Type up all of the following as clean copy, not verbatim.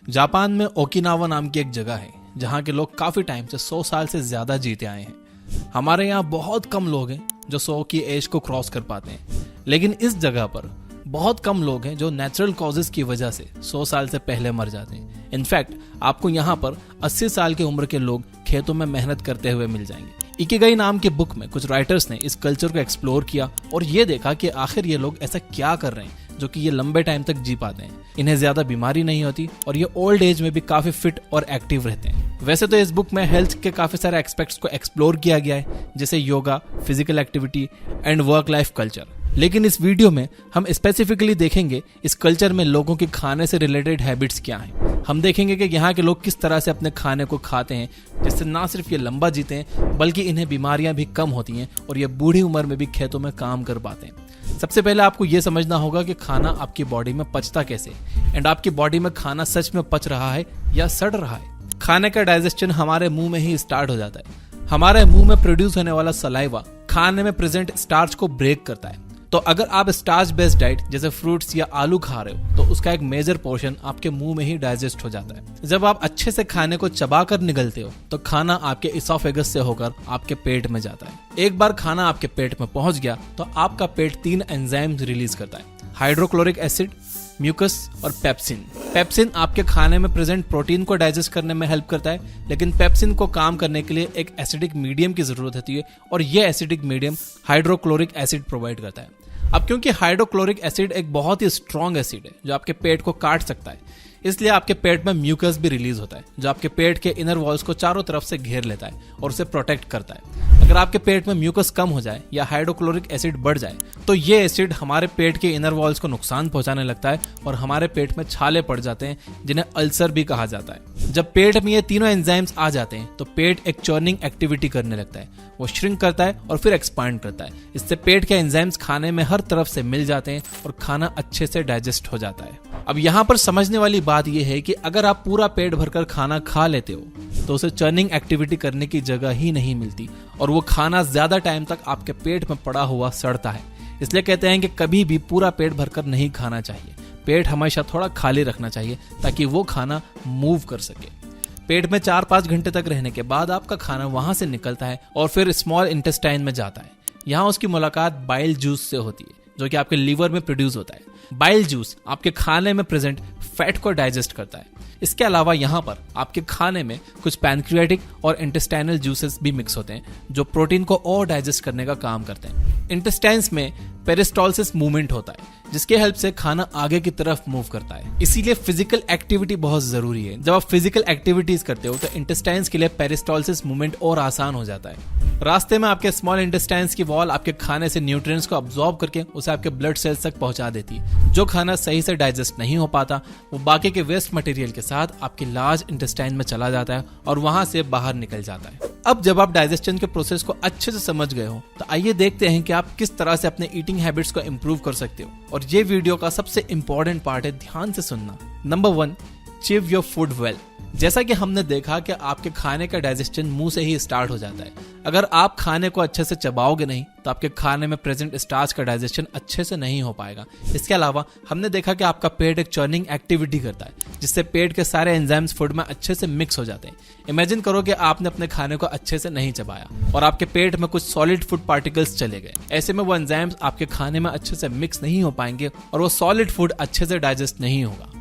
Japan में Okinawa नाम की एक जगह है जहाँ के लोग काफी टाइम से 100 साल से ज्यादा जीते आए हैं। हमारे यहाँ बहुत कम लोग हैं जो 100 की एज को क्रॉस कर पाते हैं, लेकिन इस जगह पर बहुत कम लोग हैं जो नेचुरल कॉजेज की वजह से 100 साल से पहले मर जाते हैं। इनफैक्ट आपको यहाँ पर 80 साल की उम्र के लोग खेतों में मेहनत करते हुए मिल जाएंगे। इकिगाई नाम के बुक में कुछ राइटर्स ने इस कल्चर को एक्सप्लोर किया और ये देखा कि आखिर ये लोग ऐसा क्या कर रहे हैं जो कि ये लंबे टाइम तक जी पाते हैं। इन्हें ज्यादा बीमारी नहीं होती और ये ओल्ड एज में भी काफी फिट और एक्टिव रहते हैं। वैसे तो इस बुक में हेल्थ के काफी सारे एस्पेक्ट्स को एक्सप्लोर किया गया है, जैसे yoga, physical activity and work life culture, लेकिन इस वीडियो में हम स्पेसिफिकली देखेंगे इस कल्चर में लोगों के खाने से रिलेटेड हैबिट्स क्या हैं। हम देखेंगे कि यहाँ के लोग किस तरह से अपने खाने को खाते हैं जिससे ना सिर्फ ये लंबा जीते हैं बल्कि इन्हें बीमारियां भी कम होती हैं और ये बूढ़ी उम्र में भी खेतों में काम कर पाते हैं। सबसे पहले आपको ये समझना होगा कि खाना आपकी बॉडी में पचता कैसे एंड आपकी बॉडी में खाना सच में पच रहा है या सड़ रहा है। खाने का डाइजेशन हमारे मुंह में ही स्टार्ट हो जाता है। हमारे मुंह में प्रोड्यूस होने वाला सलाइवा खाने में प्रेजेंट स्टार्च को ब्रेक करता है। तो अगर आप स्टार्च बेस्ड डाइट जैसे फ्रूट्स या आलू खा रहे हो तो उसका एक मेजर पोर्शन आपके मुंह में ही डाइजेस्ट हो जाता है। जब आप अच्छे से खाने को चबाकर निगलते हो तो खाना आपके इसोफेगस से होकर आपके पेट में जाता है। एक बार खाना आपके पेट में पहुंच गया तो आपका पेट 3 एंजाइम्स रिलीज करता है, हाइड्रोक्लोरिक एसिड, म्यूकस और पेप्सिन। पेप्सिन आपके खाने में प्रेजेंट प्रोटीन को डाइजेस्ट करने में हेल्प करता है, लेकिन पेप्सिन को काम करने के लिए एक एसिडिक मीडियम की जरूरत होती है और यह acidic medium hydrochloric acid provide करता है। अब क्योंकि हाइड्रोक्लोरिक एसिड एक बहुत ही स्ट्रॉन्ग एसिड है जो आपके पेट को काट सकता है, इसलिए आपके पेट में म्यूकस भी रिलीज होता है जो आपके पेट के इनर वॉल्स को चारों तरफ से घेर लेता है और उसे प्रोटेक्ट करता है। अगर आपके पेट में म्यूकस कम हो जाए या हाइड्रोक्लोरिक एसिड बढ़ जाए तो ये एसिड हमारे पेट के इनर वॉल्स को नुकसान पहुंचाने लगता है और हमारे पेट में छाले पड़ जाते हैं जिन्हें अल्सर भी कहा जाता है। जब पेट में ये तीनों एंजाइम्स आ जाते हैं तो पेट एक चर्निंग एक्टिविटी करने लगता है, वो श्रिंक करता है और फिर एक्सपांड करता है। इससे पेट के एंजाइम्स खाने में हर तरफ से मिल जाते हैं और खाना अच्छे से डाइजेस्ट हो जाता है। अब यहाँ पर समझने वाली बात यह है कि अगर आप पूरा पेट भरकर खाना खा लेते हो तो उसे चर्निंग एक्टिविटी करने की जगह ही नहीं मिलती और वो खाना ज्यादा टाइम तक आपके पेट में पड़ा हुआ सड़ता है। इसलिए कहते हैं कि कभी भी पूरा पेट भरकर नहीं खाना चाहिए। पेट हमेशा थोड़ा खाली रखना चाहिए ताकि वो खाना मूव कर सके। पेट में 4-5 घंटे तक रहने के बाद आपका खाना वहां से निकलता है और फिर स्मॉल इंटेस्टाइन में जाता है। यहाँ उसकी मुलाकात बाइल जूस से होती है जो कि आपके लीवर में प्रोड्यूस होता है। बाइल जूस आपके खाने में प्रेजेंट फैट को डाइजेस्ट करता है। इसके अलावा यहाँ पर आपके खाने में कुछ पैनक्रियाटिक और इंटेस्टाइनल जूसेस भी मिक्स होते हैं जो प्रोटीन को और डाइजेस्ट करने का काम करते हैं। इंटेस्टाइन्स में पेरिस्टोलिसिस मूवमेंट होता है जिसके हेल्प से खाना आगे की तरफ मूव करता है। इसीलिए फिजिकल एक्टिविटी बहुत जरूरी है। जब आप फिजिकल एक्टिविटीज करते हो तो इंटेस्टाइन्स के लिए पेरिस्टोलिसिस मूवमेंट और आसान हो जाता है। रास्ते में आपके स्मॉल इंटेस्टाइन्स की वॉल आपके खाने से न्यूट्रिएंट्स को अब्सॉर्ब करके उसे आपके ब्लड सेल्स तक पहुंचा देती है। जो खाना सही से डाइजेस्ट नहीं हो पाता वो बाकी के वेस्ट मटेरियल के साथ आपके लार्ज इंटेस्टाइन में चला जाता है और वहां से बाहर निकल जाता है। अब जब आप डाइजेशन के प्रोसेस को अच्छे से समझ गए हो तो आइए देखते हैं कि आप किस तरह से अपने ईटिंग हैबिट्स को इंप्रूव कर सकते हो। और ये वीडियो का सबसे इंपॉर्टेंट पार्ट है, ध्यान से सुनना। Number 1, chew your food well. जैसा कि हमने देखा कि आपके खाने का डाइजेशन मुंह से ही स्टार्ट हो जाता है। अगर आप खाने को अच्छे से चबाओगे नहीं तो आपके खाने में प्रेजेंट स्टार्च का डाइजेशन अच्छे से नहीं हो पाएगा। इसके अलावा हमने देखा कि आपका पेट एक चर्निंग एक्टिविटी करता है जिससे पेट के सारे एंजाइम्स फूड में अच्छे से मिक्स हो जाते हैं। इमेजिन करो कि आपने अपने खाने को अच्छे से नहीं चबाया और आपके पेट में कुछ सॉलिड फूड पार्टिकल्स चले गए। ऐसे में वो एंजाइम्स आपके खाने में अच्छे से मिक्स नहीं हो पाएंगे और वो सॉलिड फूड अच्छे से डाइजेस्ट नहीं होगा।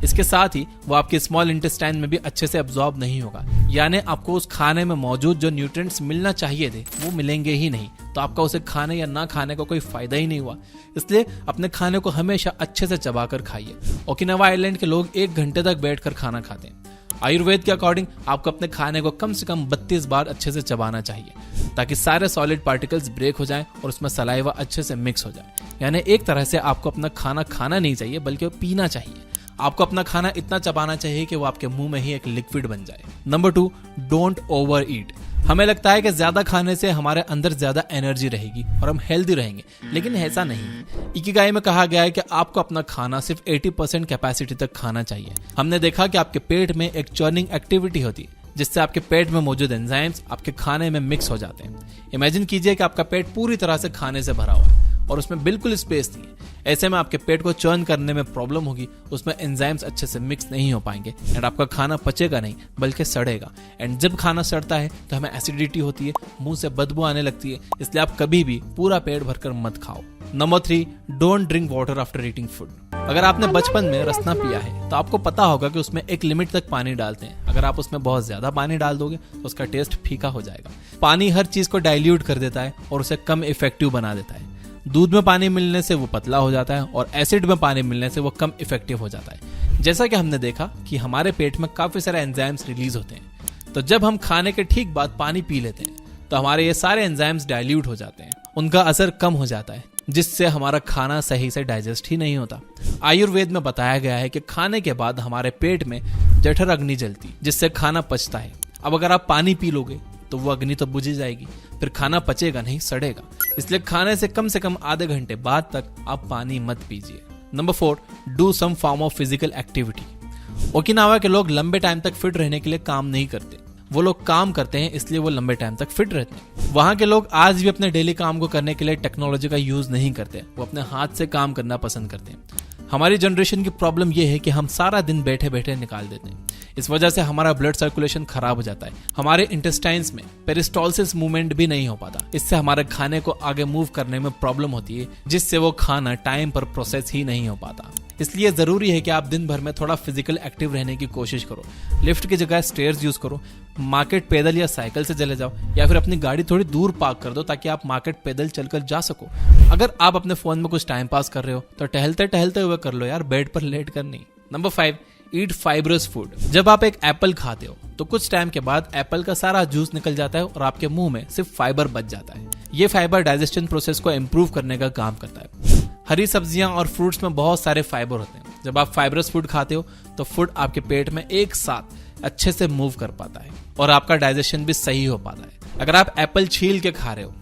इसके साथ ही वो आपके स्मॉल इंटेस्टाइन में भी अच्छे से अब्सॉर्ब नहीं होगा, यानी आपको उस खाने में मौजूद जो न्यूट्रिएंट्स मिलना चाहिए थे वो मिलेंगे ही नहीं। तो आपका उसे खाने या ना खाने का कोई फायदा ही नहीं हुआ। इसलिए अपने खाने को हमेशा अच्छे से चबाकर खाइए। ओकिनावा आइलैंड के लोग 1 घंटे तक बैठकर खाना खाते हैं। आयुर्वेद के अकॉर्डिंग आपको अपने खाने को कम से कम 32 बार अच्छे से चबाना चाहिए ताकि सारे सॉलिड पार्टिकल्स ब्रेक हो जाएं और उसमें सलाइवा अच्छे से मिक्स हो जाए। यानी एक तरह से आपको अपना खाना खाना नहीं चाहिए बल्कि पीना चाहिए। आपको अपना खाना इतना चबाना चाहिए कि वो आपके मुंह में ही एक लिक्विड बन जाए। नंबर 2, डोंट ओवर ईट। हमें लगता है कि ज्यादा खाने से हमारे अंदर ज्यादा एनर्जी रहेगी और हम हेल्दी रहेंगे, लेकिन ऐसा नहीं। इकिगाई में कहा गया है कि आपको अपना खाना सिर्फ 80% कैपेसिटी तक खाना चाहिए। हमने देखा कि आपके पेट में एक चर्निंग एक्टिविटी होती है जिससे आपके पेट में मौजूद एंजाइम्स आपके खाने में मिक्स हो जाते हैं। इमेजिन कीजिए कि आपका पेट पूरी तरह से खाने से भरा हुआ है और उसमें बिल्कुल स्पेस नहीं है। ऐसे में आपके पेट को चर्न करने में प्रॉब्लम होगी, उसमें एंजाइम्स अच्छे से मिक्स नहीं हो पाएंगे एंड आपका खाना पचेगा नहीं बल्कि सड़ेगा। एंड जब खाना सड़ता है तो हमें एसिडिटी होती है, मुंह से बदबू आने लगती है, इसलिए आप कभी भी पूरा पेट भरकर मत खाओ। Number 3, don't drink water after eating food. अगर आपने बचपन में रसना पिया है तो आपको पता होगा कि उसमें एक लिमिट तक पानी डालते हैं। अगर आप उसमें बहुत ज्यादा पानी डाल दोगे तो उसका टेस्ट फीका हो जाएगा। पानी हर चीज को डाइल्यूट कर देता है और उसे कम इफेक्टिव बना देता है। दूध में पानी मिलने से वो पतला हो जाता है और एसिड में पानी मिलने से वो कम इफेक्टिव हो जाता है। जैसा कि हमने देखा कि हमारे पेट में काफी सारे एंजाइम्स रिलीज होते हैं, तो जब हम खाने के ठीक बाद पानी पी लेते हैं तो हमारे ये सारे एंजाइम्स डाइल्यूट हो जाते हैं, उनका असर कम हो जाता है, जिससे हमारा खाना सही से डाइजेस्ट ही नहीं होता। आयुर्वेद में बताया गया है कि खाने के बाद हमारे पेट में जठर अग्नि जलती, जिससे खाना पचता है। अब अगर आप पानी पी लोगे तो वो अग्नि तो बुझ जाएगी, फिर खाना पचेगा नहीं, सड़ेगा। इसलिए खाने से कम आधे घंटे बाद तक आप पानी मत पीजिए। Number 4, do some form of physical activity. Okinawa के लोग लंबे टाइम तक फिट रहने के लिए काम नहीं करते, वो लोग काम करते हैं इसलिए वो लंबे टाइम तक फिट रहते हैं। वहां के लोग आज भी अपने डेली काम को करने के लिए टेक्नोलॉजी का यूज नहीं करते, वो अपने हाथ से काम करना पसंद करते हैं। हमारी जनरेशन की प्रॉब्लम यह है कि हम सारा दिन बैठे बैठे निकाल देते हैं। इस वजह से हमारा ब्लड सर्कुलेशन खराब हो जाता है, हमारे इंटेस्टाइन्स में पेरिस्टोलिसिस मूवमेंट भी नहीं हो पाता। इससे हमारे खाने को आगे मूव करने में प्रॉब्लम होती है, जिससे वो खाना टाइम पर प्रोसेस ही नहीं हो पाता। इसलिए जरूरी है कि आप दिन भर में थोड़ा फिजिकल एक्टिव रहने की कोशिश करो। लिफ्ट की जगह स्टेयर्स यूज करो, मार्केट पैदल या साइकिल से चले जाओ, या फिर अपनी गाड़ी थोड़ी दूर पार्क कर दो ताकि आप मार्केट पैदल चलकर जा सको। अगर आप अपने फोन में कुछ टाइम पास कर रहे हो तो टहलते टहलते हुए कर लो यार, बेड पर लेट कर नहीं। नंबर 5, ईट फाइब्रस फूड। जब आप एक एप्पल खाते हो तो कुछ टाइम के बाद एप्पल का सारा जूस निकल जाता है और आपके मुंह में सिर्फ फाइबर बच जाता है। ये फाइबर डाइजेशन प्रोसेस को इम्प्रूव करने का काम करता है। हरी सब्जियां और फ्रूट्स में बहुत सारे फाइबर होते हैं। जब आप फाइबरस फूड खाते हो तो फूड आपके पेट में एक साथ अच्छे से मूव कर पाता है और आपका डाइजेशन भी सही हो पाता है। अगर आप एप्पल छील के खा रहे हो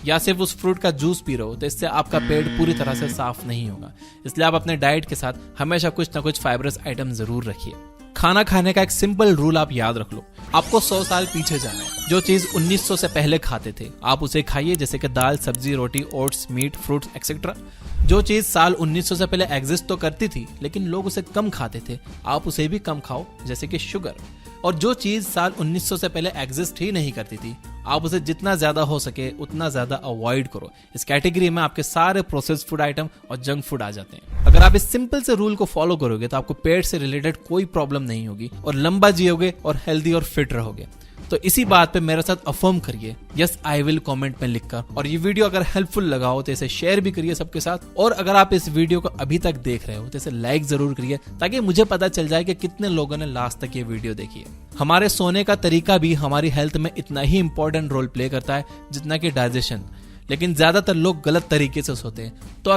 या सिर्फ उस फ्रूट का जूस पी रहे हो तो इससे आपका पेट पूरी तरह से साफ नहीं होगा। इसलिए आप अपने डाइट के साथ हमेशा कुछ ना कुछ फाइबरस आइटम जरूर रखिए। खाना खाने का एक सिंपल रूल आप याद रख लो, आपको 100 साल पीछे जाना है। जो चीज 1900 से पहले खाते थे आप उसे खाइए, जैसे कि दाल, सब्जी, रोटी, ओट्स, मीट, फ्रूट्स एक्सेट्रा। जो चीज साल 1900 से पहले एग्जिस्ट तो करती थी लेकिन लोग उसे कम खाते थे, आप उसे भी कम खाओ, जैसे कि शुगर। और जो चीज साल 1900 से पहले एग्जिस्ट ही नहीं करती थी आप उसे जितना ज्यादा हो सके उतना ज्यादा अवॉइड करो। इस कैटेगरी में आपके सारे प्रोसेस्ड फूड आइटम और जंक फूड आ जाते हैं। अगर आप इस सिंपल से रूल को फॉलो करोगे तो आपको पेट से रिलेटेड कोई प्रॉब्लम नहीं होगी और लंबा जियोगे और हेल्दी और फिट रहोगे। तो इसी बात पे मेरे साथ अफर्म करिए, यस आई विल कमेंट में लिखकर। और ये वीडियो अगर हेल्पफुल लगा हो तो इसे शेयर भी करिए सबके साथ। और अगर आप इस वीडियो को अभी तक देख रहे हो तो इसे लाइक जरूर करिए ताकि मुझे पता चल जाए कि कितने लोगों ने लास्ट तक ये वीडियो देखी है। हमारे सोने का तरीका भी हमारी हेल्थ में इतना ही इंपॉर्टेंट रोल प्ले करता है जितना कि डाइजेशन, लेकिन ज्यादातर लोग गलत तरीके से सोते हैं। तो